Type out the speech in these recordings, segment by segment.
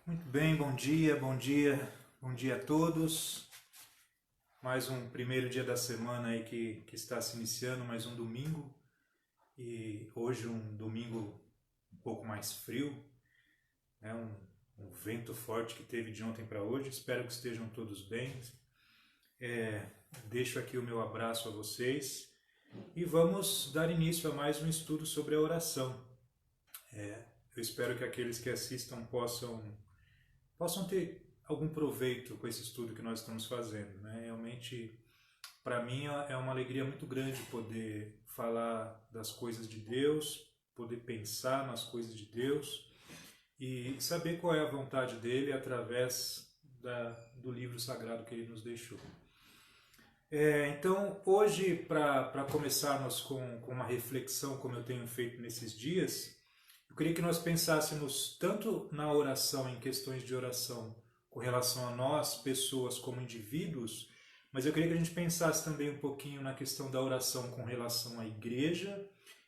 Muito bem, bom dia a todos. Mais um primeiro dia da semana aí que está se iniciando, mais um domingo. E hoje um domingo um pouco mais frio, né? Um vento forte que teve de ontem para hoje. Espero que estejam todos bem. Deixo aqui o meu abraço a vocês e vamos dar início a mais um estudo sobre a oração. Eu espero que aqueles que assistam possam ter algum proveito com esse estudo que nós estamos fazendo, né? Realmente, para mim, é uma alegria muito grande poder falar das coisas de Deus, poder pensar nas coisas de Deus e saber qual é a vontade dele através do livro sagrado que ele nos deixou. Então, hoje, para começarmos com uma reflexão, como eu tenho feito nesses dias, eu queria que nós pensássemos tanto na oração, em questões de oração, com relação a nós, pessoas como indivíduos, mas eu queria que a gente pensasse também um pouquinho na questão da oração com relação à igreja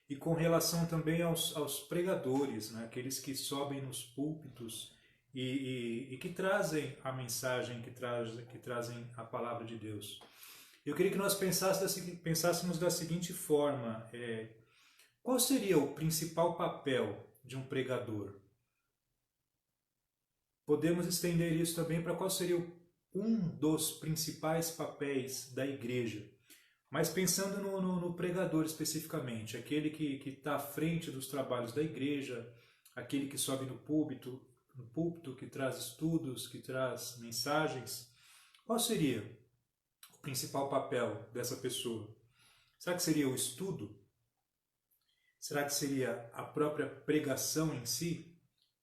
e com relação também aos pregadores, né? Aqueles que sobem nos púlpitos e que trazem a mensagem, que trazem a palavra de Deus. Eu queria que nós pensássemos da seguinte forma: qual seria o principal papel de um pregador? Podemos estender isso também para qual seria um dos principais papéis da igreja. Mas pensando no pregador especificamente, aquele que está à frente dos trabalhos da igreja, aquele que sobe no púlpito, que traz estudos, que traz mensagens, qual seria o principal papel dessa pessoa? Será que seria o estudo? Será que seria a própria pregação em si?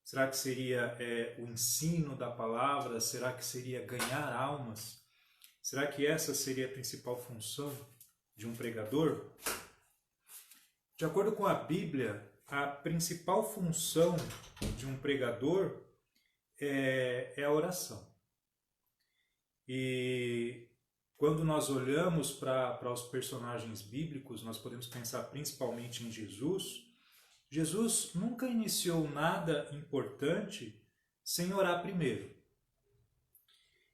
Será que seria o ensino da palavra? Será que seria ganhar almas? Será que essa seria a principal função de um pregador? De acordo com a Bíblia, a principal função de um pregador é a oração. E quando nós olhamos para os personagens bíblicos, nós podemos pensar principalmente em Jesus. Jesus nunca iniciou nada importante sem orar primeiro.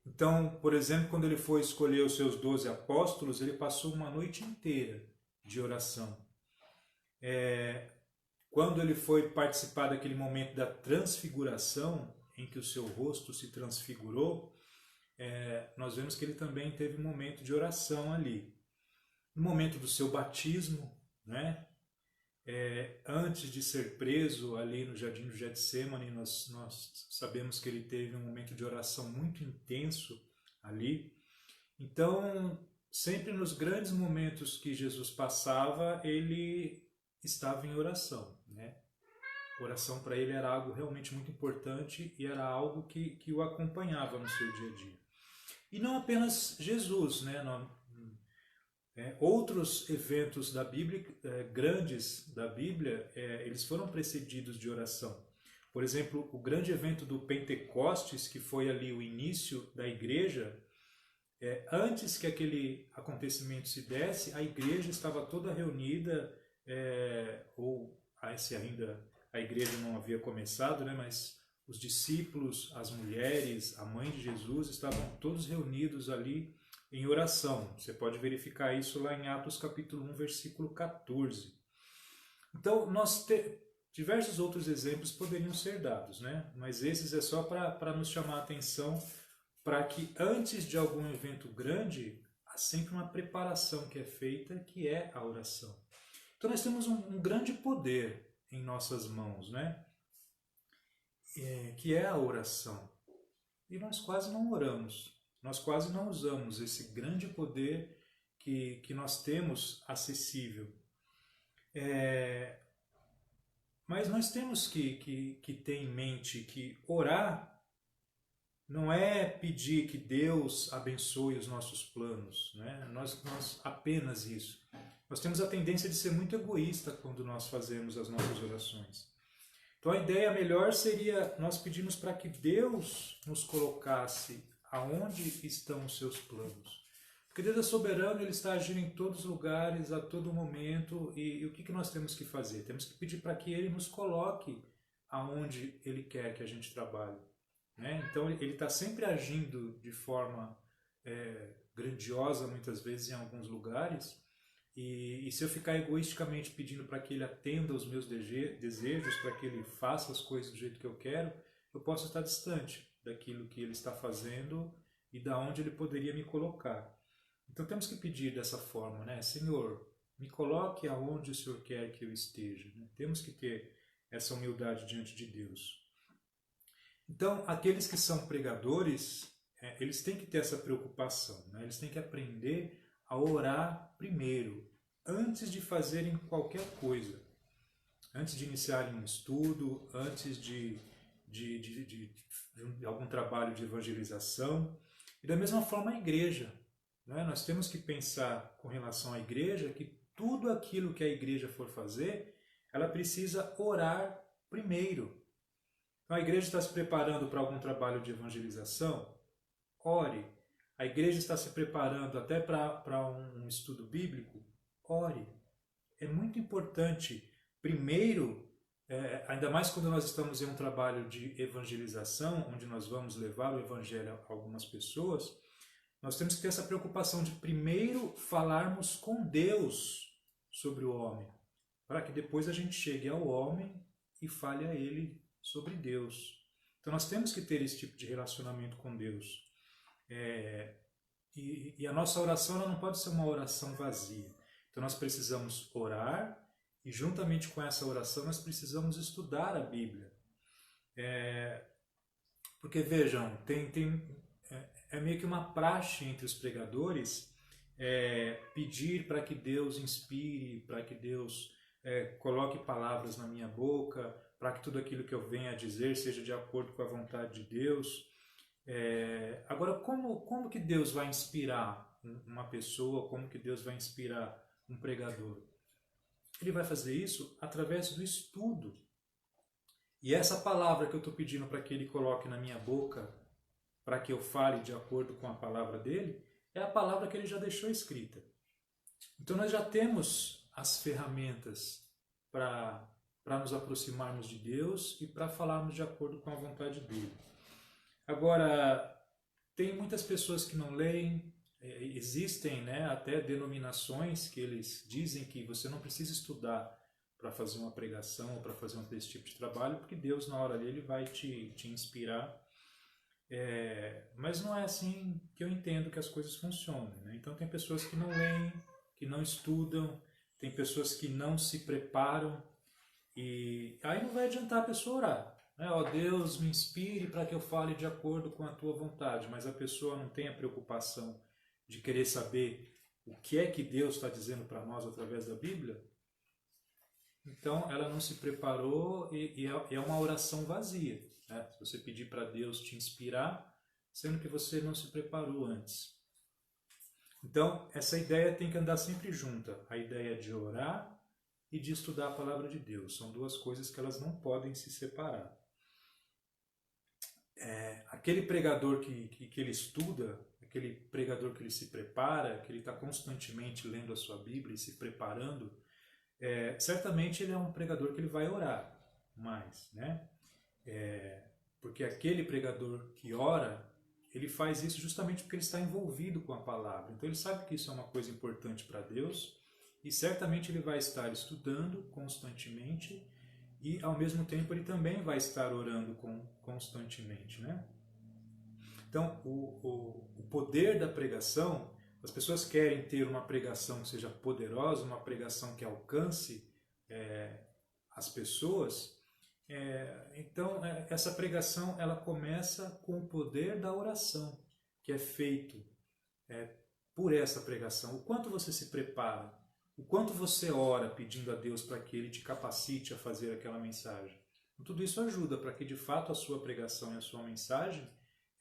Então, por exemplo, quando ele foi escolher os seus 12 apóstolos, ele passou uma noite inteira de oração. Quando ele foi participar daquele momento da transfiguração, em que o seu rosto se transfigurou, nós vemos que ele também teve um momento de oração ali. No momento do seu batismo, né? Antes de ser preso ali no jardim do Getsemane, nós sabemos que ele teve um momento de oração muito intenso ali. Então, sempre nos grandes momentos que Jesus passava, ele estava em oração, né? Oração para ele era algo realmente muito importante e era algo que o acompanhava no seu dia a dia. E não apenas Jesus, né? Outros eventos da Bíblia, grandes da Bíblia, eles foram precedidos de oração. Por exemplo, o grande evento do Pentecostes, que foi ali o início da igreja, antes que aquele acontecimento se desse, a igreja estava toda reunida, ou se ainda a igreja não havia começado, né, mas os discípulos, as mulheres, a mãe de Jesus estavam todos reunidos ali em oração. Você pode verificar isso lá em Atos capítulo 1, versículo 14. Então, diversos outros exemplos poderiam ser dados, né? Mas esses é só para nos chamar a atenção para que antes de algum evento grande, há sempre uma preparação que é feita, que é a oração. Então nós temos um grande poder em nossas mãos, né? Que é a oração. E nós quase não oramos. Nós quase não usamos esse grande poder que nós temos acessível. Mas nós temos que ter em mente que orar não é pedir que Deus abençoe os nossos planos, né? Nós apenas isso. Nós temos a tendência de ser muito egoísta quando nós fazemos as nossas orações. Então a ideia melhor seria nós pedirmos para que Deus nos colocasse aonde estão os seus planos. Porque Deus é soberano, Ele está agindo em todos os lugares, a todo momento, e o que nós temos que fazer? Temos que pedir para que Ele nos coloque aonde Ele quer que a gente trabalhe. né? Então ele está sempre agindo de forma grandiosa, muitas vezes em alguns lugares, e se eu ficar egoisticamente pedindo para que ele atenda aos meus desejos, para que ele faça as coisas do jeito que eu quero, eu posso estar distante daquilo que ele está fazendo e da onde ele poderia me colocar. Então temos que pedir dessa forma, né? Senhor, me coloque aonde o Senhor quer que eu esteja. Né? Temos que ter essa humildade diante de Deus. Então, aqueles que são pregadores, eles têm que ter essa preocupação, né? Eles têm que aprender a orar primeiro, antes de fazerem qualquer coisa. Antes de iniciarem um estudo, antes de algum trabalho de evangelização. E da mesma forma a igreja. Né? Nós temos que pensar com relação à igreja que tudo aquilo que a igreja for fazer, ela precisa orar primeiro. Então, a igreja está se preparando para algum trabalho de evangelização? Ore. A igreja está se preparando até para um estudo bíblico? Ore. É muito importante, primeiro, ainda mais quando nós estamos em um trabalho de evangelização, onde nós vamos levar o evangelho a algumas pessoas, nós temos que ter essa preocupação de primeiro falarmos com Deus sobre o homem, para que depois a gente chegue ao homem e fale a ele sobre Deus. Então nós temos que ter esse tipo de relacionamento com Deus. E a nossa oração ela não pode ser uma oração vazia. Então nós precisamos orar e juntamente com essa oração nós precisamos estudar a Bíblia. Porque vejam, é meio que uma praxe entre os pregadores pedir para que Deus inspire, para que Deus coloque palavras na minha boca, para que tudo aquilo que eu venha a dizer seja de acordo com a vontade de Deus. Agora, como que Deus vai inspirar uma pessoa, como que Deus vai inspirar um pregador? Ele vai fazer isso através do estudo. E essa palavra que eu estou pedindo para que ele coloque na minha boca, para que eu fale de acordo com a palavra dele, é a palavra que ele já deixou escrita. Então nós já temos as ferramentas para nos aproximarmos de Deus e para falarmos de acordo com a vontade dele. Agora, tem muitas pessoas que não leem, existem, né, até denominações que eles dizem que você não precisa estudar para fazer uma pregação ou para fazer esse tipo de trabalho, porque Deus na hora dele vai te inspirar. Mas não é assim que eu entendo que as coisas funcionam. Né? Então tem pessoas que não leem, que não estudam, tem pessoas que não se preparam, e aí não vai adiantar a pessoa orar. Deus me inspire para que eu fale de acordo com a tua vontade, mas a pessoa não tem a preocupação de querer saber o que é que Deus está dizendo para nós através da Bíblia. Então ela não se preparou e é uma oração vazia. Né? Se você pedir para Deus te inspirar, sendo que você não se preparou antes. Então essa ideia tem que andar sempre junta, a ideia de orar e de estudar a palavra de Deus. São duas coisas que elas não podem se separar. Aquele pregador que ele estuda, aquele pregador que ele se prepara, que ele está constantemente lendo a sua Bíblia e se preparando, certamente ele é um pregador que ele vai orar mais, né? Porque aquele pregador que ora, ele faz isso justamente porque ele está envolvido com a palavra. Então ele sabe que isso é uma coisa importante para Deus e certamente ele vai estar estudando constantemente e ao mesmo tempo ele também vai estar orando constantemente, né? Então o poder da pregação, as pessoas querem ter uma pregação que seja poderosa, uma pregação que alcance as pessoas. Então essa pregação ela começa com o poder da oração, que é feito por essa pregação. O quanto você se prepara, o quanto você ora pedindo a Deus para que Ele te capacite a fazer aquela mensagem. Tudo isso ajuda para que de fato a sua pregação e a sua mensagem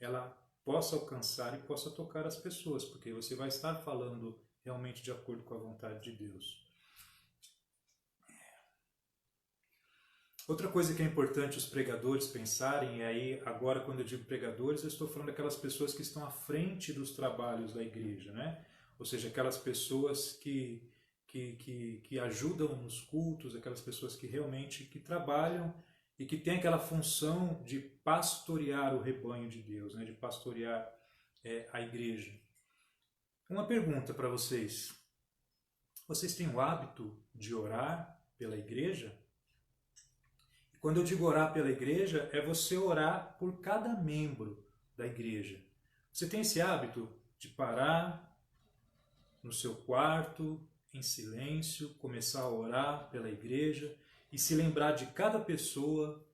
ela possa alcançar e possa tocar as pessoas, porque você vai estar falando realmente de acordo com a vontade de Deus. Outra coisa que é importante os pregadores pensarem, e aí agora quando eu digo pregadores, eu estou falando daquelas pessoas que estão à frente dos trabalhos da igreja, né? Ou seja, aquelas pessoas que ajudam nos cultos, aquelas pessoas que realmente trabalham e que tem aquela função de pastorear o rebanho de Deus, né? De pastorear a igreja. Uma pergunta para vocês. Vocês têm o hábito de orar pela igreja? E quando eu digo orar pela igreja, é você orar por cada membro da igreja. Você tem esse hábito de parar no seu quarto, em silêncio, começar a orar pela igreja e se lembrar de cada pessoa,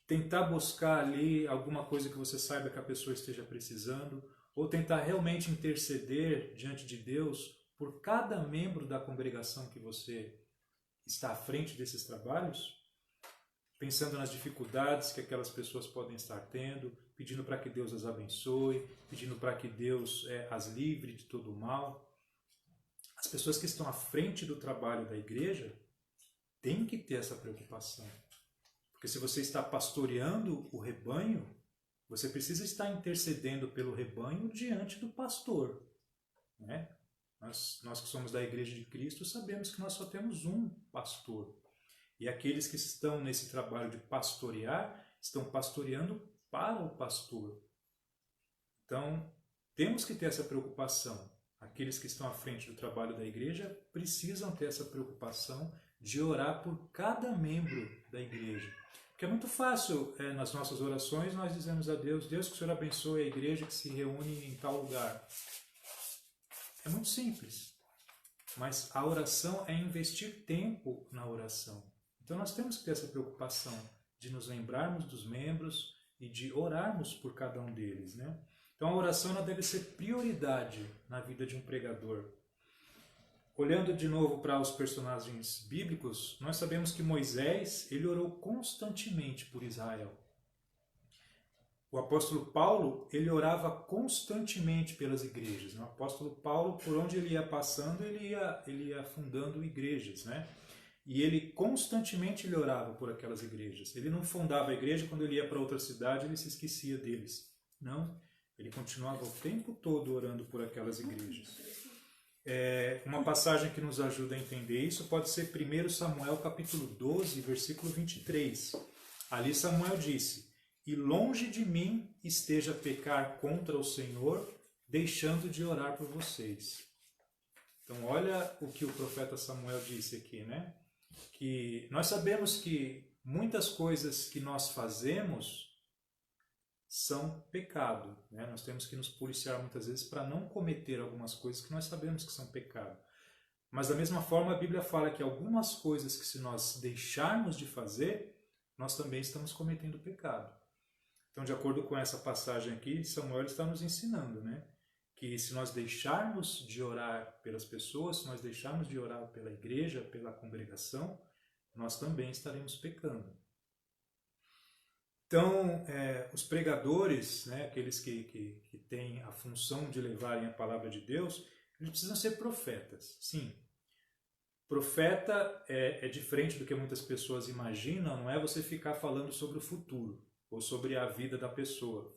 tentar buscar ali alguma coisa que você saiba que a pessoa esteja precisando, ou tentar realmente interceder diante de Deus por cada membro da congregação que você está à frente desses trabalhos, pensando nas dificuldades que aquelas pessoas podem estar tendo, pedindo para que Deus as abençoe, pedindo para que Deus as livre de todo o mal. As pessoas que estão à frente do trabalho da igreja têm que ter essa preocupação. Porque se você está pastoreando o rebanho, você precisa estar intercedendo pelo rebanho diante do pastor, né? Nós que somos da Igreja de Cristo sabemos que nós só temos um pastor. E aqueles que estão nesse trabalho de pastorear, estão pastoreando para o pastor. Então, temos que ter essa preocupação. Aqueles que estão à frente do trabalho da igreja precisam ter essa preocupação de orar por cada membro da igreja. Porque é muito fácil, nas nossas orações, nós dizemos a Deus, Deus que o Senhor abençoe a igreja que se reúne em tal lugar. É muito simples. Mas a oração é investir tempo na oração. Então nós temos que ter essa preocupação de nos lembrarmos dos membros e de orarmos por cada um deles, né? Então a oração ela deve ser prioridade na vida de um pregador. Olhando de novo para os personagens bíblicos, nós sabemos que Moisés ele orou constantemente por Israel. O apóstolo Paulo ele orava constantemente pelas igrejas. O apóstolo Paulo, por onde ele ia passando, ele ia fundando igrejas, né? E ele constantemente ele orava por aquelas igrejas. Ele não fundava a igreja quando ele ia para outra cidade, ele se esquecia deles. Não, ele continuava o tempo todo orando por aquelas igrejas. Uma passagem que nos ajuda a entender isso pode ser 1 Samuel capítulo 12, versículo 23. Ali Samuel disse, e longe de mim esteja pecar contra o Senhor, deixando de orar por vocês. Então olha o que o profeta Samuel disse aqui, né? Que nós sabemos que muitas coisas que nós fazemos são pecado, né? Nós temos que nos policiar muitas vezes para não cometer algumas coisas que nós sabemos que são pecado. Mas da mesma forma a Bíblia fala que algumas coisas que se nós deixarmos de fazer, nós também estamos cometendo pecado. Então, de acordo com essa passagem aqui, Samuel está nos ensinando, né? Que se nós deixarmos de orar pelas pessoas, se nós deixarmos de orar pela igreja, pela congregação, nós também estaremos pecando. Então, os pregadores, né, aqueles que têm a função de levarem a palavra de Deus, eles precisam ser profetas, sim. Profeta é diferente do que muitas pessoas imaginam, não é você ficar falando sobre o futuro ou sobre a vida da pessoa.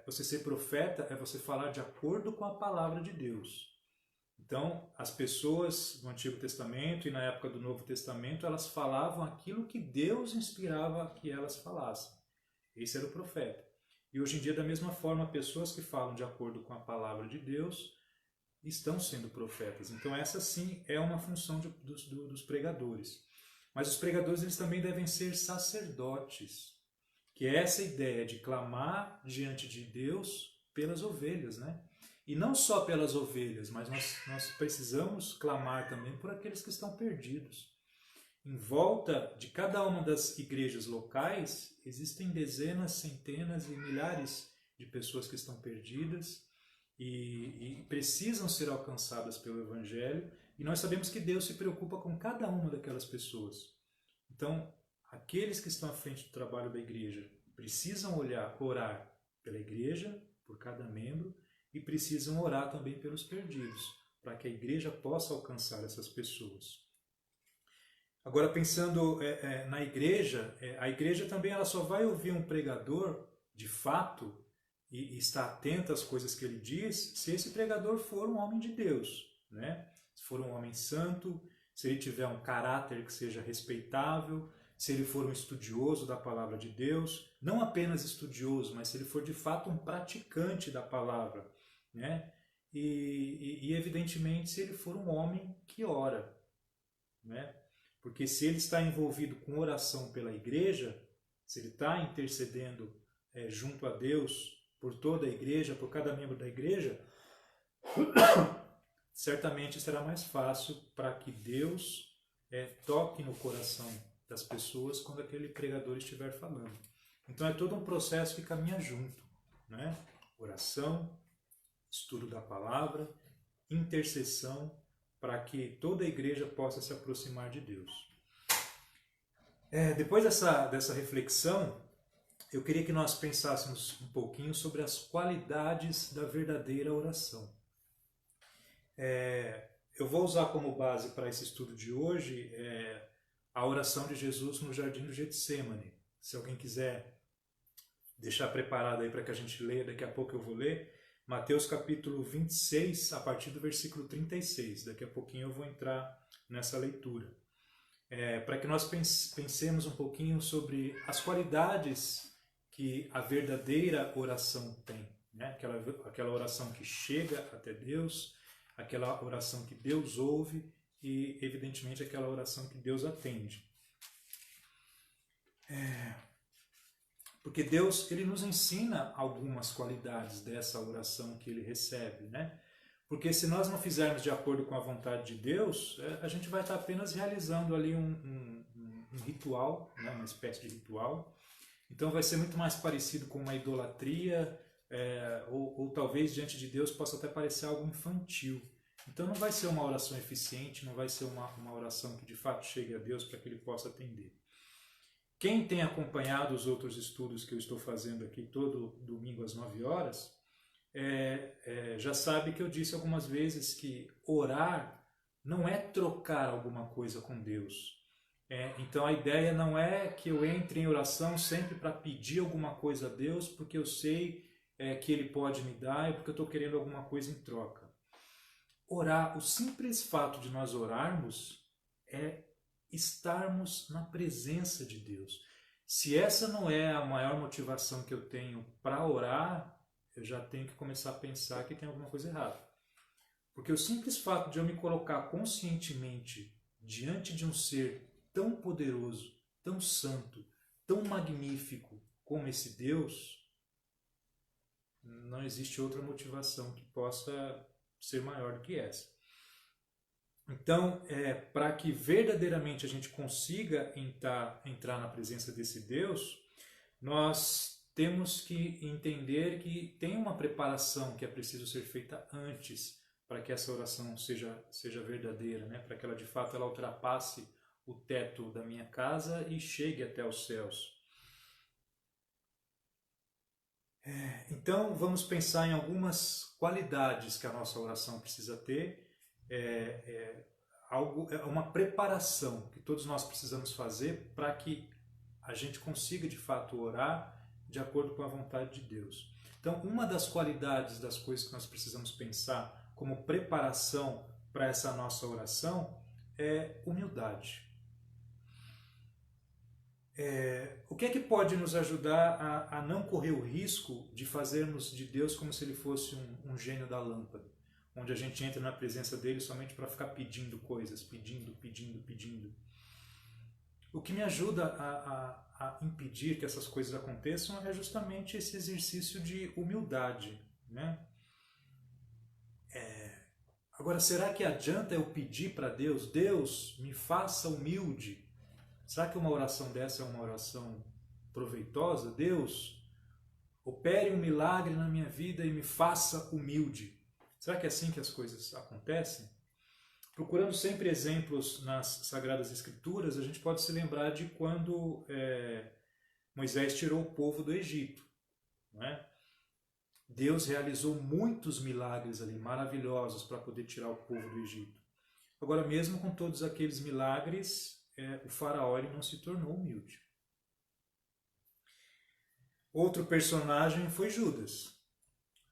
Você ser profeta é você falar de acordo com a palavra de Deus. Então, as pessoas do Antigo Testamento e na época do Novo Testamento, elas falavam aquilo que Deus inspirava que elas falassem. Esse era o profeta. E hoje em dia, da mesma forma, pessoas que falam de acordo com a palavra de Deus estão sendo profetas. Então, essa sim é uma função dos pregadores. Mas os pregadores eles também devem ser sacerdotes, que é essa ideia de clamar diante de Deus pelas ovelhas, né? E não só pelas ovelhas, mas nós precisamos clamar também por aqueles que estão perdidos. Em volta de cada uma das igrejas locais, existem dezenas, centenas e milhares de pessoas que estão perdidas e precisam ser alcançadas pelo Evangelho. E nós sabemos que Deus se preocupa com cada uma daquelas pessoas. Então, aqueles que estão à frente do trabalho da igreja precisam orar pela igreja, por cada membro, e precisam orar também pelos perdidos, para que a igreja possa alcançar essas pessoas. Agora, pensando na igreja, a igreja também ela só vai ouvir um pregador, de fato, e estar atento às coisas que ele diz, se esse pregador for um homem de Deus, né? Se for um homem santo, se ele tiver um caráter que seja respeitável, se ele for um estudioso da palavra de Deus, não apenas estudioso, mas se ele for de fato um praticante da palavra, né? E evidentemente se ele for um homem que ora, né? Porque se ele está envolvido com oração pela igreja, se ele está intercedendo junto a Deus por toda a igreja, por cada membro da igreja, certamente será mais fácil para que Deus toque no coração das pessoas quando aquele pregador estiver falando. Então é todo um processo que caminha junto, né? Oração, estudo da palavra, intercessão, para que toda a igreja possa se aproximar de Deus. Depois dessa reflexão, eu queria que nós pensássemos um pouquinho sobre as qualidades da verdadeira oração. Eu vou usar como base para esse estudo de hoje a oração de Jesus no Jardim do Getsemane. Se alguém quiser deixar preparado aí para que a gente leia, daqui a pouco eu vou ler. Mateus capítulo 26, a partir do versículo 36. Daqui a pouquinho eu vou entrar nessa leitura. Para que nós pensemos um pouquinho sobre as qualidades que a verdadeira oração tem, né? Aquela oração que chega até Deus, aquela oração que Deus ouve e, evidentemente, aquela oração que Deus atende. Porque Deus, ele nos ensina algumas qualidades dessa oração que ele recebe, né? Porque se nós não fizermos de acordo com a vontade de Deus, a gente vai estar apenas realizando ali um ritual, né? Uma espécie de ritual. Então vai ser muito mais parecido com uma idolatria, ou talvez diante de Deus possa até parecer algo infantil. Então não vai ser uma oração eficiente, não vai ser uma oração que de fato chegue a Deus para que ele possa atender. Quem tem acompanhado os outros estudos que eu estou fazendo aqui todo domingo às 9 horas, já sabe que eu disse algumas vezes que orar não é trocar alguma coisa com Deus. Então a ideia não é que eu entre em oração sempre para pedir alguma coisa a Deus, porque eu sei que Ele pode me dar e porque eu estou querendo alguma coisa em troca. Orar, o simples fato de nós orarmos é estarmos na presença de Deus. Se essa não é a maior motivação que eu tenho para orar, eu já tenho que começar a pensar que tem alguma coisa errada. Porque o simples fato de eu me colocar conscientemente diante de um ser tão poderoso, tão santo, tão magnífico como esse Deus, não existe outra motivação que possa ser maior do que essa. Então, para que verdadeiramente a gente consiga entrar na presença desse Deus, nós temos que entender que tem uma preparação que é preciso ser feita antes para que essa oração seja verdadeira, né? Para que ela de fato ela ultrapasse o teto da minha casa e chegue até os céus. Então, vamos pensar em algumas qualidades que a nossa oração precisa ter. Uma preparação que todos nós precisamos fazer para que a gente consiga de fato orar de acordo com a vontade de Deus. Então, uma das qualidades das coisas que nós precisamos pensar como preparação para essa nossa oração é humildade. O que é que pode nos ajudar a não correr o risco de fazermos de Deus como se ele fosse um gênio da lâmpada, onde a gente entra na presença dele somente para ficar pedindo coisas, pedindo. O que me ajuda a impedir que essas coisas aconteçam é justamente esse exercício de humildade, né? Agora, será que adianta eu pedir para Deus, Deus, me faça humilde? Será que uma oração dessa é uma oração proveitosa? Deus, opere um milagre na minha vida e me faça humilde. Será que é assim que as coisas acontecem? Procurando sempre exemplos nas Sagradas Escrituras, a gente pode se lembrar de quando Moisés tirou o povo do Egito, não é? Deus realizou muitos milagres ali, maravilhosos, para poder tirar o povo do Egito. Agora, mesmo com todos aqueles milagres, o faraó ele não se tornou humilde. Outro personagem foi Judas.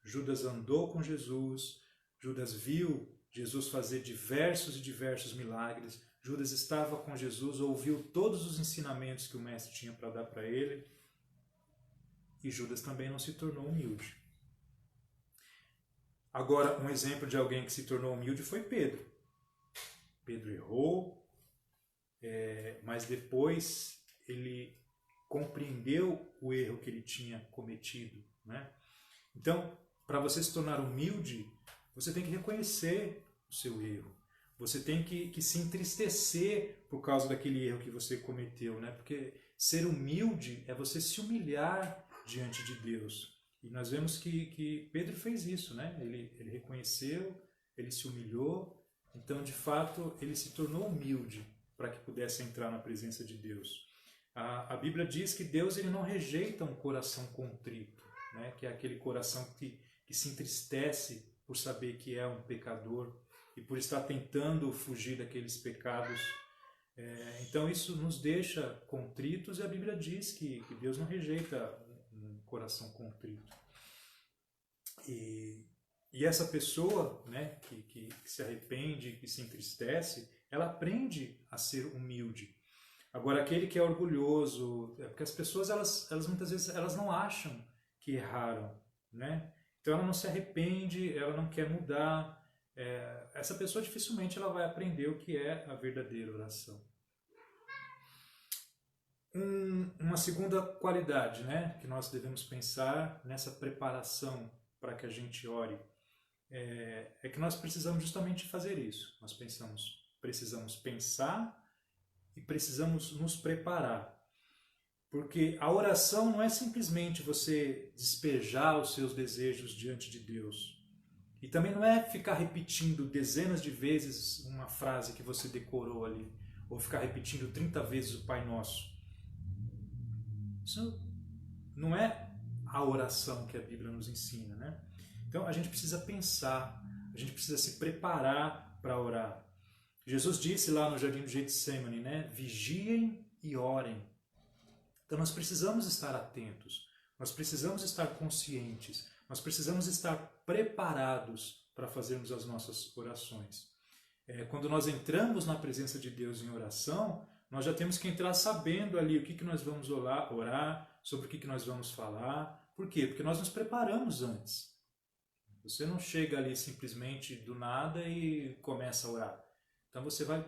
Judas andou com Jesus, Judas viu Jesus fazer diversos e diversos milagres. Judas estava com Jesus, ouviu todos os ensinamentos que o mestre tinha para dar para ele, e Judas também não se tornou humilde. Agora, um exemplo de alguém que se tornou humilde foi Pedro. Pedro errou, mas depois ele compreendeu o erro que ele tinha cometido, né? Então, para você se tornar humilde, você tem que reconhecer o seu erro. Você tem que se entristecer por causa daquele erro que você cometeu, né? Porque ser humilde é você se humilhar diante de Deus. E nós vemos que Pedro fez isso, né? Ele reconheceu, ele se humilhou, então, de fato, ele se tornou humilde para que pudesse entrar na presença de Deus. A Bíblia diz que Deus ele não rejeita um coração contrito, né? Que é aquele coração que se entristece por saber que é um pecador e por estar tentando fugir daqueles pecados. Então isso nos deixa contritos, e a Bíblia diz que Deus não rejeita um coração contrito. E essa pessoa, né, que se arrepende, que se entristece, ela aprende a ser humilde. Agora, aquele que é orgulhoso, porque as pessoas, elas muitas vezes elas não acham que erraram, né? Então ela não se arrepende, ela não quer mudar. Essa pessoa dificilmente ela vai aprender o que é a verdadeira oração. Uma segunda qualidade, né, que nós devemos pensar nessa preparação para que a gente ore, é que nós precisamos justamente fazer isso. Nós precisamos pensar e precisamos nos preparar. Porque a oração não é simplesmente você despejar os seus desejos diante de Deus. E também não é ficar repetindo dezenas de vezes uma frase que você decorou ali, ou ficar repetindo 30 vezes o Pai Nosso. Isso não é a oração que a Bíblia nos ensina, né? Então a gente precisa pensar, a gente precisa se preparar para orar. Jesus disse lá no Jardim do Getsêmani, né? Vigiem e orem. Então nós precisamos estar atentos, nós precisamos estar conscientes, nós precisamos estar preparados para fazermos as nossas orações. Quando nós entramos na presença de Deus em oração, nós já temos que entrar sabendo ali o que nós vamos orar, sobre o que nós vamos falar. Por quê? Porque nós nos preparamos antes. Você não chega ali simplesmente do nada e começa a orar. Então você vai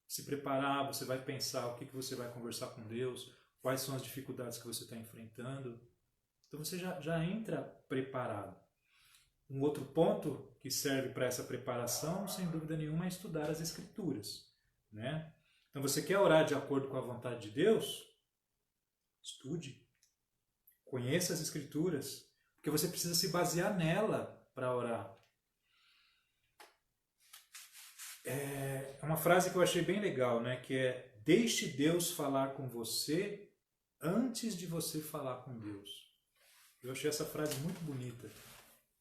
se preparar, você vai pensar o que você vai conversar com Deus, quais são as dificuldades que você está enfrentando. Então você já entra preparado. Um outro ponto que serve para essa preparação, sem dúvida nenhuma, é estudar as Escrituras, né? Então você quer orar de acordo com a vontade de Deus? Estude. Conheça as Escrituras, porque você precisa se basear nela para orar. É uma frase que eu achei bem legal, né? Que é: deixe Deus falar com você antes de você falar com Deus. Eu achei essa frase muito bonita.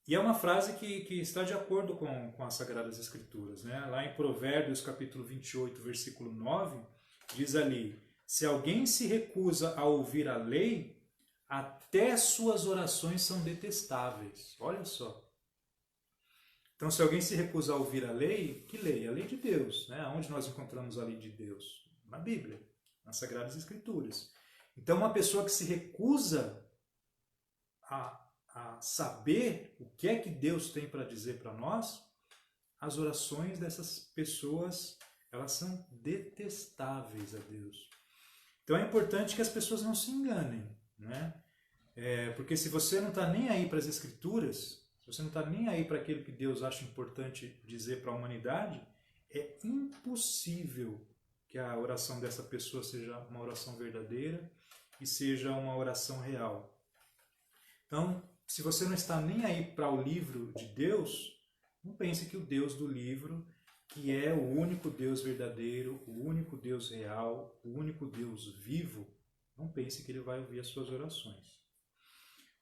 E é uma frase que está de acordo com as Sagradas Escrituras, né? Lá em Provérbios, capítulo 28, versículo 9, diz ali: se alguém se recusa a ouvir a lei, até suas orações são detestáveis. Olha só. Então, se alguém se recusa a ouvir a lei, que lei? A lei de Deus, né? Onde nós encontramos a lei de Deus? Na Bíblia, nas Sagradas Escrituras. Então, uma pessoa que se recusa a saber o que é que Deus tem para dizer para nós, as orações dessas pessoas, elas são detestáveis a Deus. Então é importante que as pessoas não se enganem, né? Porque se você não está nem aí para as Escrituras, se você não está nem aí para aquilo que Deus acha importante dizer para a humanidade, é impossível que a oração dessa pessoa seja uma oração verdadeira e seja uma oração real. Então, se você não está nem aí para o livro de Deus, não pense que o Deus do livro, que é o único Deus verdadeiro, o único Deus real, o único Deus vivo, não pense que ele vai ouvir as suas orações.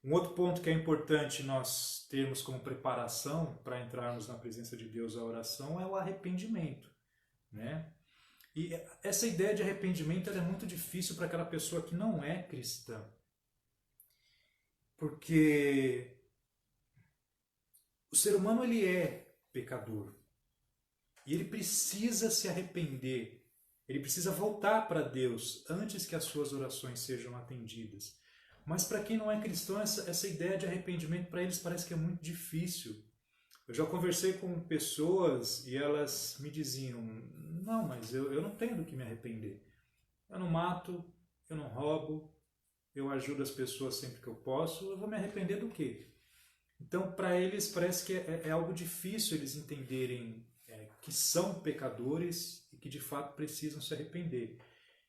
Um outro ponto que é importante nós termos como preparação para entrarmos na presença de Deus à oração é o arrependimento, né? E essa ideia de arrependimento é muito difícil para aquela pessoa que não é cristã. Porque o ser humano ele é pecador. E ele precisa se arrepender Ele precisa voltar para Deus antes que as suas orações sejam atendidas. Mas para quem não é cristão, essa ideia de arrependimento para eles parece que é muito difícil. Eu já conversei com pessoas e elas me diziam, não, mas eu não tenho do que me arrepender. Eu não mato, eu não roubo, eu ajudo as pessoas sempre que eu posso, eu vou me arrepender do quê? Então, para eles, parece que é algo difícil eles entenderem que são pecadores e que de fato precisam se arrepender.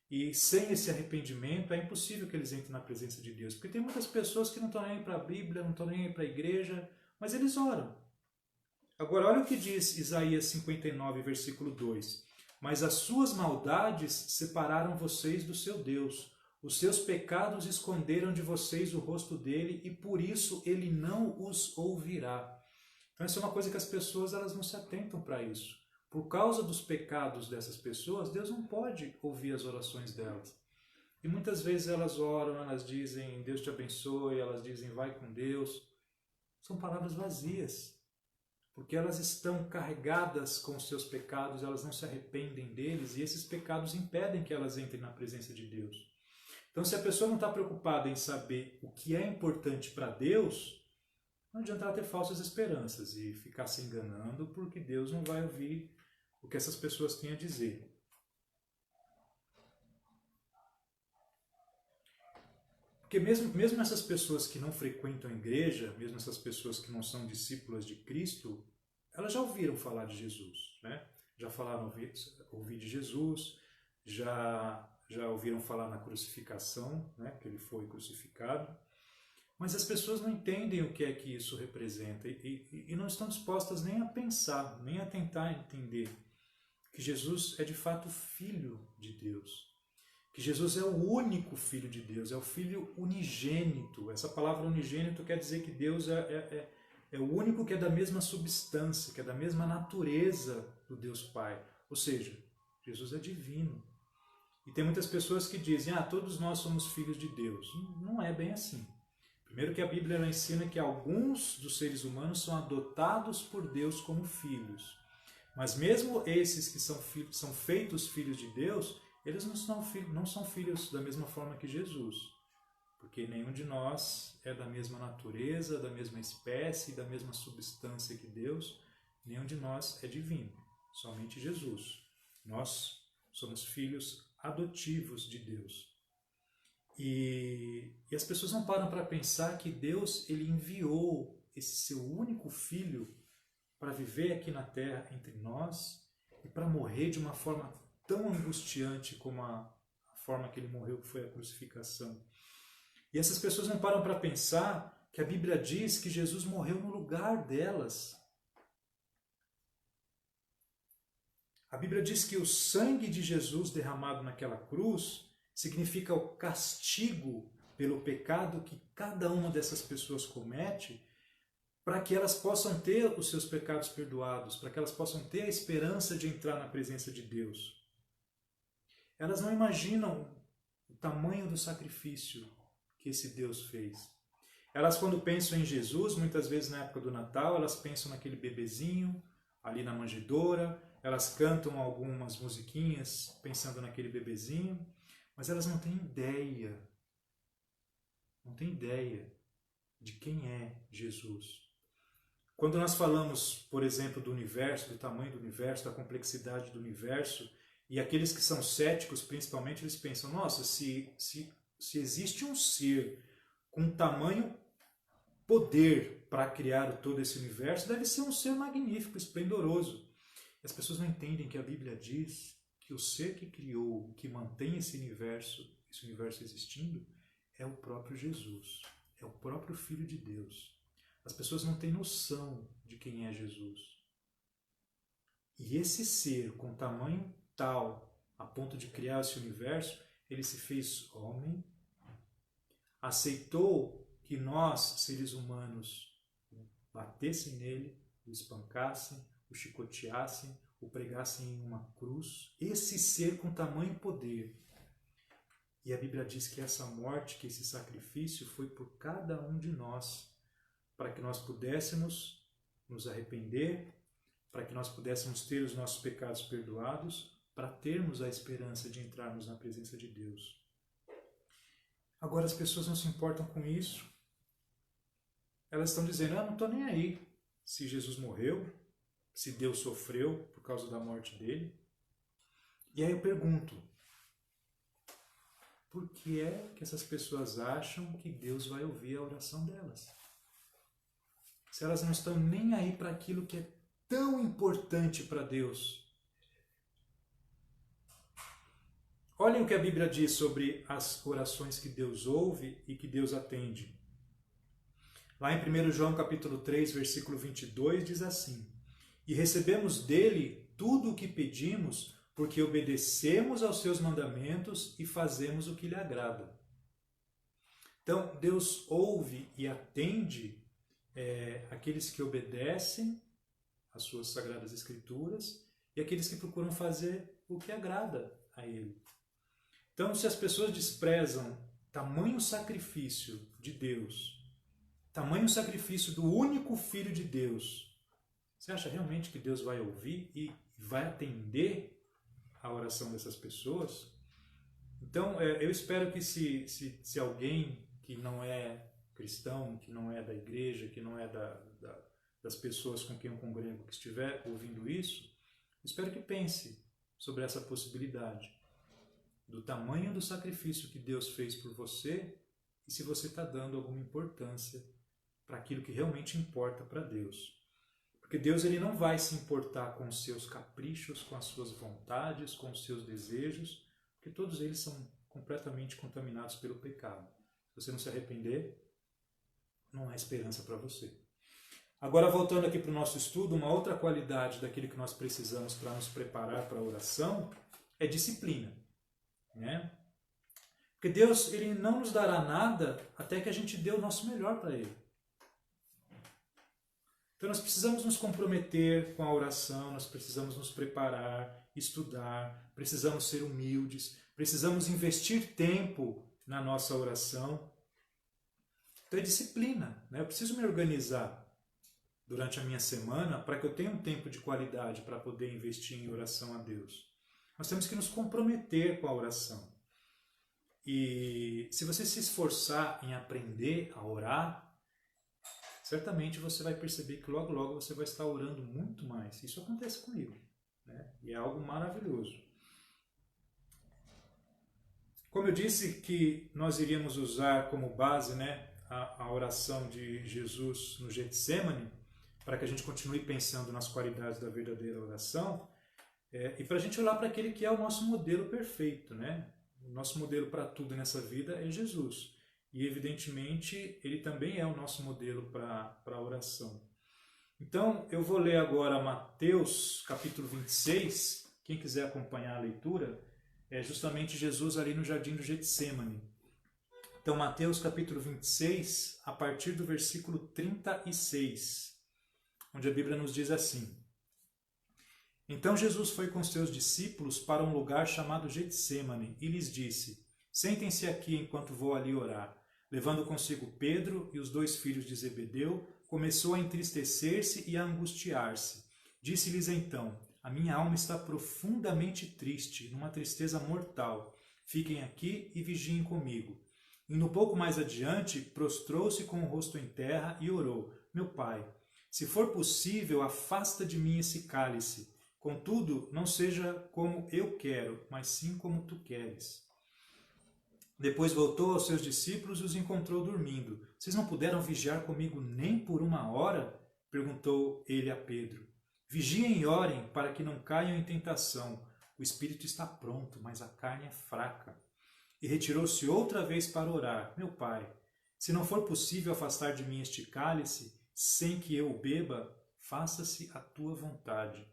E sem esse arrependimento é impossível que eles entrem na presença de Deus. Porque tem muitas pessoas que não estão nem aí para a Bíblia, não estão nem aí para a igreja, mas eles oram. Agora, olha o que diz Isaías 59, versículo 2. Mas as suas maldades separaram vocês do seu Deus. Os seus pecados esconderam de vocês o rosto dele e por isso ele não os ouvirá. Então, essa é uma coisa que as pessoas elas não se atentam para isso. Por causa dos pecados dessas pessoas, Deus não pode ouvir as orações delas. E muitas vezes elas oram, elas dizem Deus te abençoe, elas dizem vai com Deus. São palavras vazias. Porque elas estão carregadas com os seus pecados, elas não se arrependem deles e esses pecados impedem que elas entrem na presença de Deus. Então, se a pessoa não está preocupada em saber o que é importante para Deus, não adianta ela ter falsas esperanças e ficar se enganando, porque Deus não vai ouvir o que essas pessoas têm a dizer. Porque mesmo essas pessoas que não frequentam a igreja, mesmo essas pessoas que não são discípulas de Cristo, elas já ouviram falar de Jesus, né? Já falaram ouvir de Jesus, já ouviram falar na crucificação, né? Que ele foi crucificado. Mas as pessoas não entendem o que é que isso representa e não estão dispostas nem a pensar, nem a tentar entender que Jesus é de fato Filho de Deus. Que Jesus é o único Filho de Deus, é o Filho unigênito. Essa palavra unigênito quer dizer que Deus é o único que é da mesma substância, que é da mesma natureza do Deus Pai. Ou seja, Jesus é divino. E tem muitas pessoas que dizem, todos nós somos filhos de Deus. Não é bem assim. Primeiro que a Bíblia ela ensina que alguns dos seres humanos são adotados por Deus como filhos. Mas mesmo esses que são feitos filhos de Deus, eles não são filhos da mesma forma que Jesus. Porque nenhum de nós é da mesma natureza, da mesma espécie, da mesma substância que Deus. Nenhum de nós é divino, somente Jesus. Nós somos filhos adotivos de Deus. E as pessoas não param para pensar que Deus ele enviou esse seu único filho para viver aqui na terra entre nós e para morrer de uma forma tão angustiante como a forma que ele morreu, que foi a crucificação. E essas pessoas não param para pensar que a Bíblia diz que Jesus morreu no lugar delas. A Bíblia diz que o sangue de Jesus derramado naquela cruz significa o castigo pelo pecado que cada uma dessas pessoas comete, para que elas possam ter os seus pecados perdoados, para que elas possam ter a esperança de entrar na presença de Deus. Elas não imaginam o tamanho do sacrifício que esse Deus fez. Elas, quando pensam em Jesus, muitas vezes na época do Natal, elas pensam naquele bebezinho ali na manjedoura, elas cantam algumas musiquinhas pensando naquele bebezinho, mas elas não têm ideia de quem é Jesus. Quando nós falamos, por exemplo, do universo, do tamanho do universo, da complexidade do universo, e aqueles que são céticos, principalmente, eles pensam, nossa, se existe um ser com tamanho poder para criar todo esse universo, deve ser um ser magnífico, esplendoroso. E as pessoas não entendem que a Bíblia diz que o ser que criou, que mantém esse universo existindo, é o próprio Jesus, é o próprio Filho de Deus. As pessoas não têm noção de quem é Jesus. E esse ser com tamanho tal, a ponto de criar esse universo, ele se fez homem, aceitou que nós, seres humanos, batessem nele, o espancassem, o chicoteassem, o pregassem em uma cruz. Esse ser com tamanho poder. E a Bíblia diz que essa morte, que esse sacrifício foi por cada um de nós, para que nós pudéssemos nos arrepender, para que nós pudéssemos ter os nossos pecados perdoados, para termos a esperança de entrarmos na presença de Deus. Agora as pessoas não se importam com isso. Elas estão dizendo, não estou nem aí se Jesus morreu, se Deus sofreu por causa da morte dele. E aí eu pergunto, por que é que essas pessoas acham que Deus vai ouvir a oração delas? Se elas não estão nem aí para aquilo que é tão importante para Deus. Olhem o que a Bíblia diz sobre as orações que Deus ouve e que Deus atende. Lá em 1 João capítulo 3, versículo 22, diz assim: E recebemos dele tudo o que pedimos, porque obedecemos aos seus mandamentos e fazemos o que lhe agrada. Então, Deus ouve e atende aqueles que obedecem às suas sagradas escrituras e aqueles que procuram fazer o que agrada a Ele. Então, se as pessoas desprezam tamanho sacrifício de Deus, tamanho sacrifício do único Filho de Deus, você acha realmente que Deus vai ouvir e vai atender a oração dessas pessoas? Então, eu espero que se alguém que não é cristão, que não é da igreja, que não é das pessoas com quem eu congrego, que estiver ouvindo isso, espero que pense sobre essa possibilidade do tamanho do sacrifício que Deus fez por você e se você está dando alguma importância para aquilo que realmente importa para Deus. Porque Deus ele não vai se importar com os seus caprichos, com as suas vontades, com os seus desejos, porque todos eles são completamente contaminados pelo pecado. Se você não se arrepender, não há esperança para você. Agora, voltando aqui para o nosso estudo, uma outra qualidade daquilo que nós precisamos para nos preparar para a oração é disciplina. Né? Porque Deus ele não nos dará nada até que a gente dê o nosso melhor para Ele. Então nós precisamos nos comprometer com a oração, nós precisamos nos preparar, estudar, precisamos ser humildes, precisamos investir tempo na nossa oração. Então é disciplina, né? Eu preciso me organizar durante a minha semana para que eu tenha um tempo de qualidade para poder investir em oração a Deus. Nós temos que nos comprometer com a oração. E se você se esforçar em aprender a orar, certamente você vai perceber que logo, logo você vai estar orando muito mais. Isso acontece comigo, né? E é algo maravilhoso. Como eu disse que nós iríamos usar como base, né, a oração de Jesus no Getsemane, para que a gente continue pensando nas qualidades da verdadeira oração, e para a gente olhar para aquele que é o nosso modelo perfeito, né? O nosso modelo para tudo nessa vida é Jesus. E, evidentemente, ele também é o nosso modelo para a oração. Então, eu vou ler agora Mateus, capítulo 26. Quem quiser acompanhar a leitura, é justamente Jesus ali no jardim do Getsemane. Então, Mateus, capítulo 26, a partir do versículo 36, onde a Bíblia nos diz assim: Então Jesus foi com seus discípulos para um lugar chamado Getsemane e lhes disse: Sentem-se aqui enquanto vou ali orar. Levando consigo Pedro e os 2 filhos de Zebedeu, começou a entristecer-se e a angustiar-se. Disse-lhes então: A minha alma está profundamente triste, numa tristeza mortal. Fiquem aqui e vigiem comigo. Indo um pouco mais adiante, prostrou-se com o rosto em terra e orou: Meu pai, se for possível, afasta de mim esse cálice. Contudo, não seja como eu quero, mas sim como tu queres. Depois voltou aos seus discípulos e os encontrou dormindo. Vocês não puderam vigiar comigo nem por 1 hora? Perguntou ele a Pedro. Vigiem e orem para que não caiam em tentação. O espírito está pronto, mas a carne é fraca. E retirou-se outra vez para orar. Meu pai, se não for possível afastar de mim este cálice, sem que eu o beba, faça-se a tua vontade.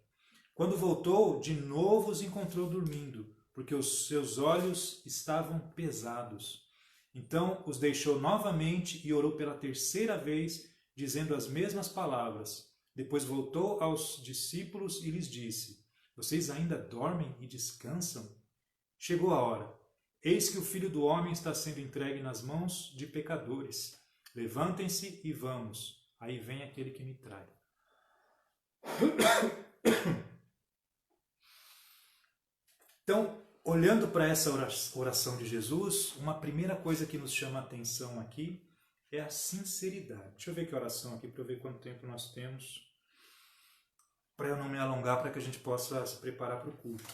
Quando voltou, de novo os encontrou dormindo, porque os seus olhos estavam pesados. Então os deixou novamente e orou pela 3ª vez, dizendo as mesmas palavras. Depois voltou aos discípulos e lhes disse: Vocês ainda dormem e descansam? Chegou a hora. Eis que o Filho do Homem está sendo entregue nas mãos de pecadores. Levantem-se e vamos. Aí vem aquele que me trai. Então, olhando para essa oração de Jesus, uma primeira coisa que nos chama a atenção aqui é a sinceridade. Deixa eu ver que oração aqui para eu ver quanto tempo nós temos, para eu não me alongar, para que a gente possa se preparar para o culto.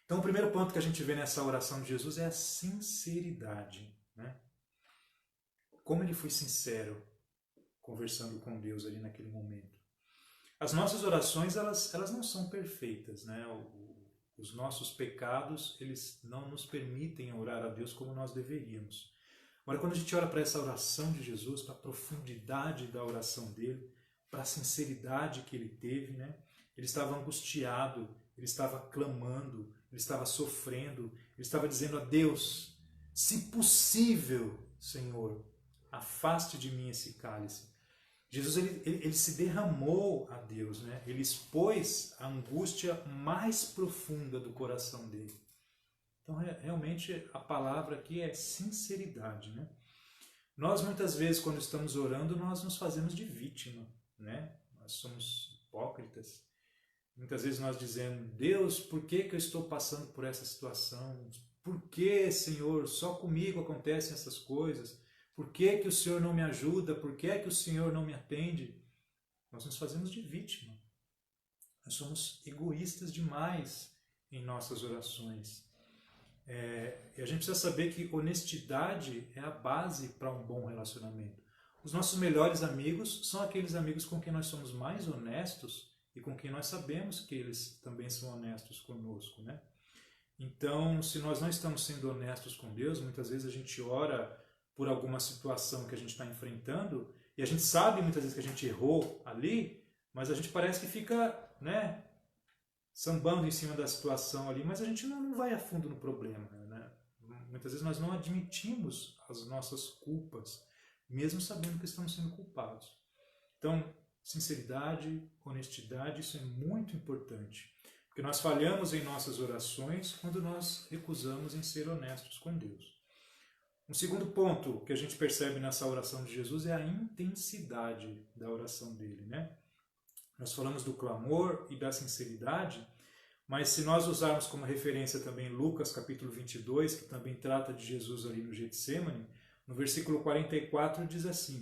Então, o primeiro ponto que a gente vê nessa oração de Jesus é a sinceridade, né? Como ele foi sincero conversando com Deus ali naquele momento. As nossas orações, elas não são perfeitas, né? Os nossos pecados, eles não nos permitem orar a Deus como nós deveríamos. Agora, quando a gente ora para essa oração de Jesus, para a profundidade da oração dele, para a sinceridade que ele teve, né? Ele estava angustiado, ele estava clamando, ele estava sofrendo, ele estava dizendo a Deus, se possível, Senhor, afaste de mim esse cálice. Jesus ele se derramou a Deus, né? Ele expôs a angústia mais profunda do coração dele. Então, realmente, a palavra aqui é sinceridade, né? Nós, muitas vezes, quando estamos orando, nós nos fazemos de vítima, né? Nós somos hipócritas. Muitas vezes nós dizemos, Deus, por que eu estou passando por essa situação? Por que, Senhor, só comigo acontecem essas coisas? Por que o Senhor não me ajuda? Por que o Senhor não me atende? Nós nos fazemos de vítima. Nós somos egoístas demais em nossas orações. E a gente precisa saber que honestidade é a base para um bom relacionamento. Os nossos melhores amigos são aqueles amigos com quem nós somos mais honestos e com quem nós sabemos que eles também são honestos conosco, né? Então, se nós não estamos sendo honestos com Deus, muitas vezes a gente ora por alguma situação que a gente está enfrentando, e a gente sabe muitas vezes que a gente errou ali, mas a gente parece que fica, né, sambando em cima da situação ali, mas a gente não vai a fundo no problema, né? Muitas vezes nós não admitimos as nossas culpas, mesmo sabendo que estamos sendo culpados. Então, sinceridade, honestidade, isso é muito importante, porque nós falhamos em nossas orações quando nós recusamos em ser honestos com Deus. Um segundo ponto que a gente percebe nessa oração de Jesus é a intensidade da oração dele, né? Nós falamos do clamor e da sinceridade, mas se nós usarmos como referência também Lucas capítulo 22, que também trata de Jesus ali no Getsêmani, no versículo 44 diz assim,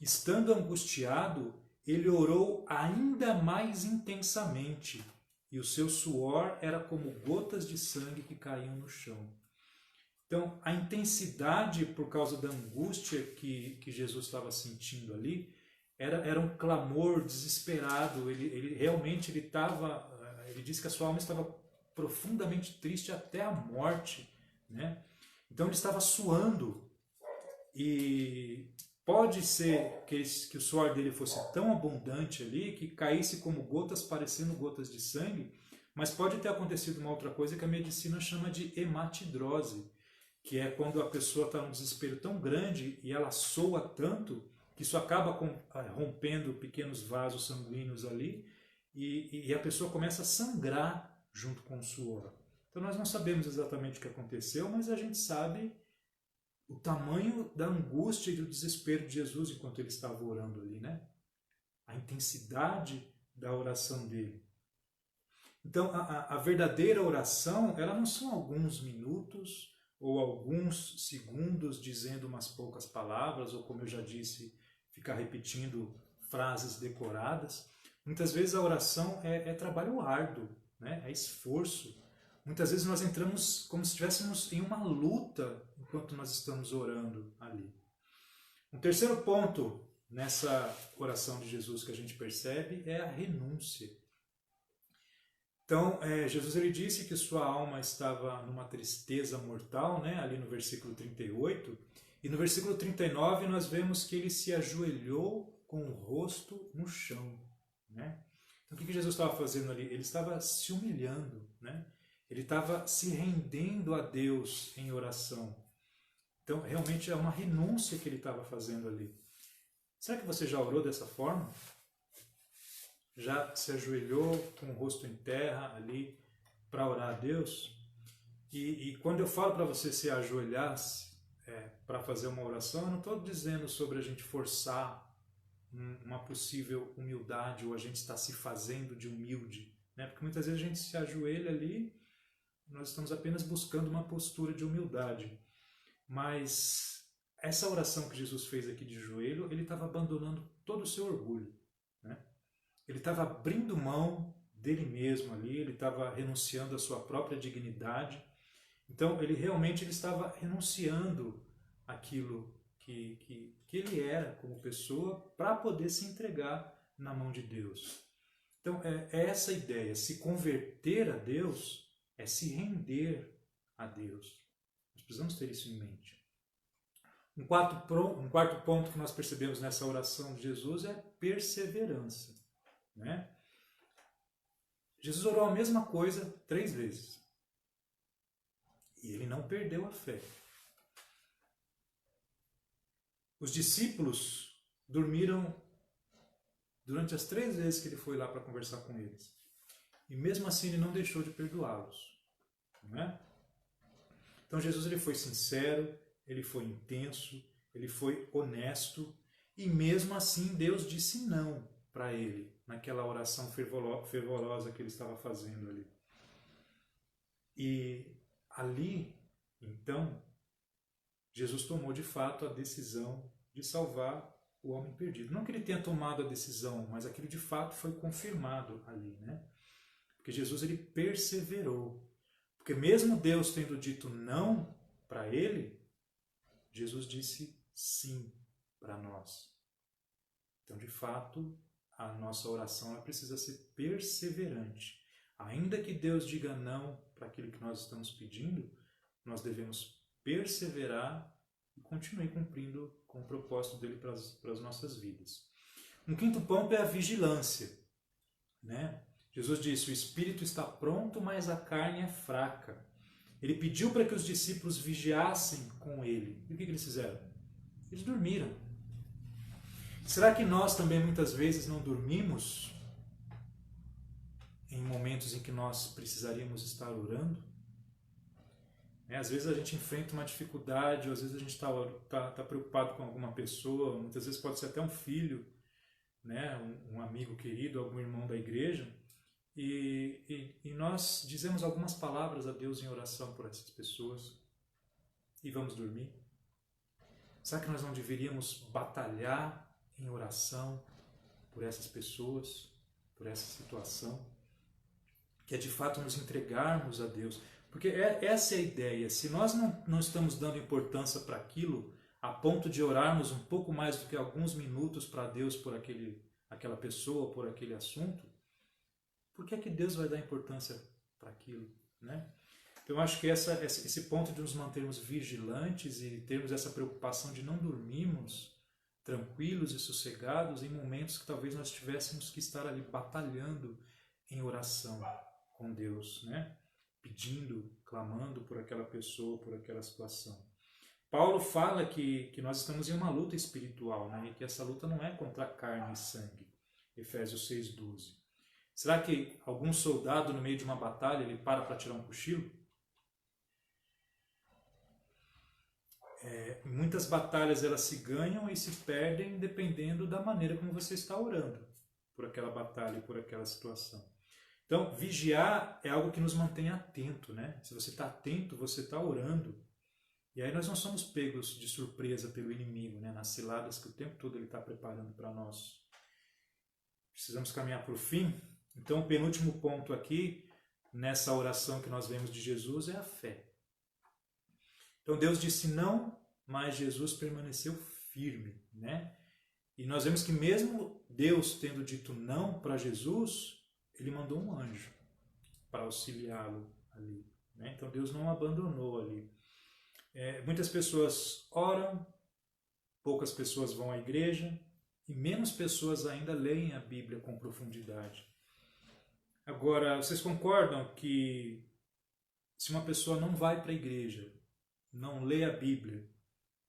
estando angustiado, ele orou ainda mais intensamente, e o seu suor era como gotas de sangue que caíam no chão. Então, a intensidade por causa da angústia que Jesus estava sentindo ali, era um clamor desesperado. Ele realmente ele disse que a sua alma estava profundamente triste até a morte, né? Então ele estava suando, e pode ser que o suor dele fosse tão abundante ali que caísse como gotas, parecendo gotas de sangue, mas pode ter acontecido uma outra coisa que a medicina chama de hematidrose, que é quando a pessoa está num desespero tão grande e ela soa tanto que isso acaba rompendo pequenos vasos sanguíneos ali e a pessoa começa a sangrar junto com o suor. Então nós não sabemos exatamente o que aconteceu, mas a gente sabe o tamanho da angústia e do desespero de Jesus enquanto ele estava orando ali, né? A intensidade da oração dele. Então a verdadeira oração, ela não são alguns minutos ou alguns segundos dizendo umas poucas palavras, ou como eu já disse, ficar repetindo frases decoradas. Muitas vezes a oração é trabalho árduo, né? É esforço. Muitas vezes nós entramos como se estivéssemos em uma luta enquanto nós estamos orando ali. Um terceiro ponto nessa oração de Jesus que a gente percebe é a renúncia. Então, Jesus ele disse que sua alma estava numa tristeza mortal, né? Ali no versículo 38, e no versículo 39 nós vemos que ele se ajoelhou com o rosto no chão, né? Então, o que Jesus estava fazendo ali? Ele estava se humilhando, né? Ele estava se rendendo a Deus em oração. Então, realmente é uma renúncia que ele estava fazendo ali. Será que você já orou dessa forma? Já se ajoelhou com o rosto em terra ali para orar a Deus? E quando eu falo para você se ajoelhar para fazer uma oração, eu não estou dizendo sobre a gente forçar uma possível humildade ou a gente estar se fazendo de humilde, né? Porque muitas vezes a gente se ajoelha ali nós estamos apenas buscando uma postura de humildade. Mas essa oração que Jesus fez aqui de joelho, ele estava abandonando todo o seu orgulho, né? Ele estava abrindo mão dele mesmo ali, ele estava renunciando à sua própria dignidade. Então, ele estava renunciando àquilo que ele era como pessoa para poder se entregar na mão de Deus. Então, é essa a ideia. Se converter a Deus é se render a Deus. Nós precisamos ter isso em mente. Um quarto ponto que nós percebemos nessa oração de Jesus é perseverança, né? Jesus orou a mesma coisa 3 vezes. E ele não perdeu a fé. Os discípulos dormiram durante as 3 vezes que ele foi lá para conversar com eles. E mesmo assim ele não deixou de perdoá-los, não é? Então Jesus ele foi sincero, ele foi intenso, ele foi honesto, e mesmo assim Deus disse não para ele, naquela oração fervorosa que ele estava fazendo ali. E ali, então, Jesus tomou de fato a decisão de salvar o homem perdido. Não que ele tenha tomado a decisão, mas aquilo de fato foi confirmado ali, né? Porque Jesus ele perseverou. Porque mesmo Deus tendo dito não para ele, Jesus disse sim para nós. Então, de fato, a nossa oração ela precisa ser perseverante. Ainda que Deus diga não para aquilo que nós estamos pedindo, nós devemos perseverar e continuar cumprindo com o propósito dele para as nossas vidas. Um quinto ponto é a vigilância, né? Jesus disse, o espírito está pronto, mas a carne é fraca. Ele pediu para que os discípulos vigiassem com ele. E o que eles fizeram? Eles dormiram. Será que nós também muitas vezes não dormimos em momentos em que nós precisaríamos estar orando? Às vezes a gente enfrenta uma dificuldade, ou às vezes a gente tá preocupado com alguma pessoa, muitas vezes pode ser até um filho, né? Um amigo querido, algum irmão da igreja, e nós dizemos algumas palavras a Deus em oração por essas pessoas e vamos dormir. Será que nós não deveríamos batalhar em oração por essas pessoas, por essa situação? Que é de fato nos entregarmos a Deus. Porque essa é a ideia. Se nós não estamos dando importância para aquilo, a ponto de orarmos um pouco mais do que alguns minutos para Deus por aquela pessoa, por aquele assunto, por que é que Deus vai dar importância para aquilo, né? Então eu acho que esse ponto de nos mantermos vigilantes e termos essa preocupação de não dormirmos tranquilos e sossegados em momentos que talvez nós tivéssemos que estar ali batalhando em oração com Deus, né? Pedindo, clamando por aquela pessoa, por aquela situação. Paulo fala que nós estamos em uma luta espiritual, né? E que essa luta não é contra carne e sangue. Efésios 6,12. Será que algum soldado no meio de uma batalha ele para tirar um cochilo? Muitas batalhas elas se ganham e se perdem dependendo da maneira como você está orando por aquela batalha e por aquela situação. Então, vigiar é algo que nos mantém atento, né? Se você está atento, você está orando. E aí nós não somos pegos de surpresa pelo inimigo, né? Nas ciladas que o tempo todo ele está preparando para nós. Precisamos caminhar para o fim. Então, o penúltimo ponto aqui, nessa oração que nós vemos de Jesus, é a fé. Então, Deus disse não, mas Jesus permaneceu firme, né? E nós vemos que mesmo Deus tendo dito não para Jesus, ele mandou um anjo para auxiliá-lo ali, né? Então Deus não o abandonou ali. Muitas pessoas oram, poucas pessoas vão à igreja e menos pessoas ainda leem a Bíblia com profundidade. Agora, vocês concordam que se uma pessoa não vai para a igreja, não lê a Bíblia,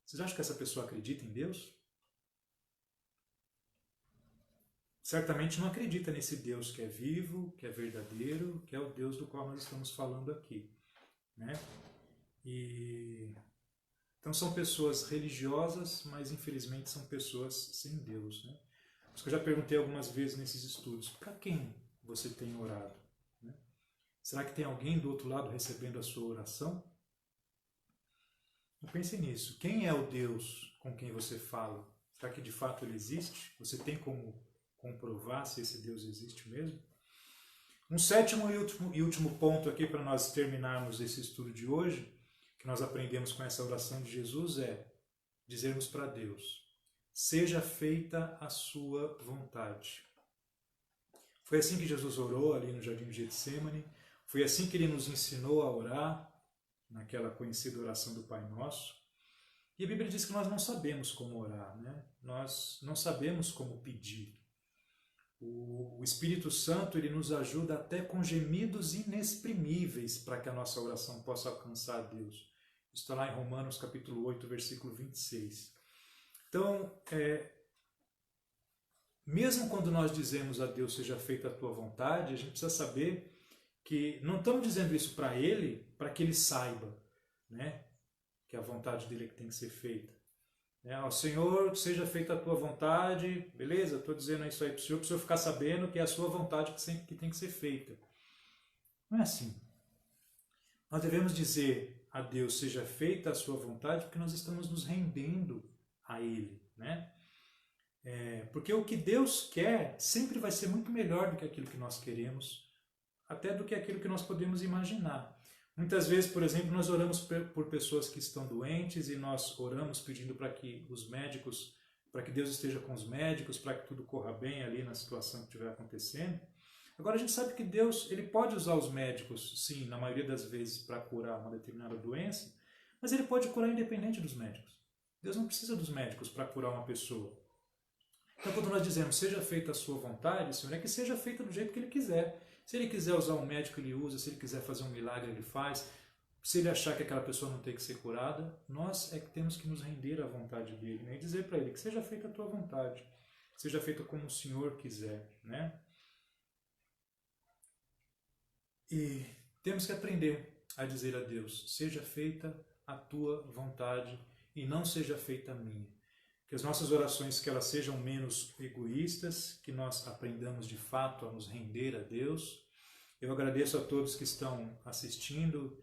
vocês acham que essa pessoa acredita em Deus? Certamente não acredita nesse Deus que é vivo, que é verdadeiro, que é o Deus do qual nós estamos falando aqui, né? Então são pessoas religiosas, mas infelizmente são pessoas sem Deus, né? Por isso que eu já perguntei algumas vezes nesses estudos, para quem você tem orado, né? Será que tem alguém do outro lado recebendo a sua oração? Pense nisso. Quem é o Deus com quem você fala? Será que de fato ele existe? Você tem como comprovar se esse Deus existe mesmo? Um sétimo e último ponto aqui para nós terminarmos esse estudo de hoje, que nós aprendemos com essa oração de Jesus, é dizermos para Deus: seja feita a sua vontade. Foi assim que Jesus orou ali no Jardim de Getsêmani, foi assim que ele nos ensinou a orar, naquela conhecida oração do Pai Nosso. E a Bíblia diz que nós não sabemos como orar, né? Nós não sabemos como pedir. O Espírito Santo ele nos ajuda até com gemidos inexprimíveis para que a nossa oração possa alcançar a Deus. Isso está lá em Romanos capítulo 8, versículo 26. Então, mesmo quando nós dizemos a Deus seja feita a tua vontade, a gente precisa saber que não estamos dizendo isso para Ele, para que Ele saiba, né, que a vontade dele é que tem que ser feita. Ó Senhor, seja feita a tua vontade, beleza? Estou dizendo isso aí para o Senhor ficar sabendo que é a sua vontade que tem que ser feita. Não é assim. Nós devemos dizer a Deus, seja feita a sua vontade, porque nós estamos nos rendendo a Ele, né? Porque o que Deus quer sempre vai ser muito melhor do que aquilo que nós queremos, até do que aquilo que nós podemos imaginar. Muitas vezes, por exemplo, nós oramos por pessoas que estão doentes e nós oramos pedindo para que os médicos, para que Deus esteja com os médicos, para que tudo corra bem ali na situação que estiver acontecendo. Agora a gente sabe que Deus ele pode usar os médicos, sim, na maioria das vezes para curar uma determinada doença, mas ele pode curar independente dos médicos. Deus não precisa dos médicos para curar uma pessoa. Então quando nós dizemos, seja feita a sua vontade, Senhor, é que seja feita do jeito que Ele quiser. Se Ele quiser usar um médico, Ele usa. Se Ele quiser fazer um milagre, Ele faz. Se Ele achar que aquela pessoa não tem que ser curada, nós é que temos que nos render à vontade dEle, né? E dizer para Ele que seja feita a tua vontade, seja feita como o Senhor quiser, né? E temos que aprender a dizer a Deus, seja feita a tua vontade e não seja feita a minha. Que as nossas orações que elas sejam menos egoístas, que nós aprendamos de fato a nos render a Deus. Eu agradeço a todos que estão assistindo.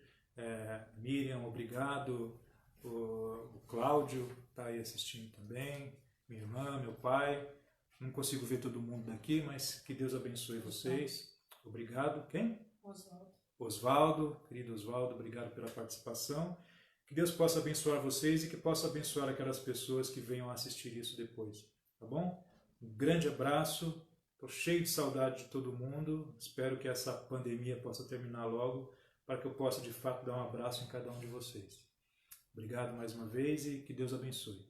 Miriam, obrigado. O Cláudio está aí assistindo também. Minha irmã, meu pai. Não consigo ver todo mundo daqui, mas que Deus abençoe vocês. Obrigado. Quem? Osvaldo. Osvaldo, querido Osvaldo, obrigado pela participação. Que Deus possa abençoar vocês e que possa abençoar aquelas pessoas que venham a assistir isso depois, tá bom? Um grande abraço, estou cheio de saudade de todo mundo, espero que essa pandemia possa terminar logo, para que eu possa de fato dar um abraço em cada um de vocês. Obrigado mais uma vez e que Deus abençoe.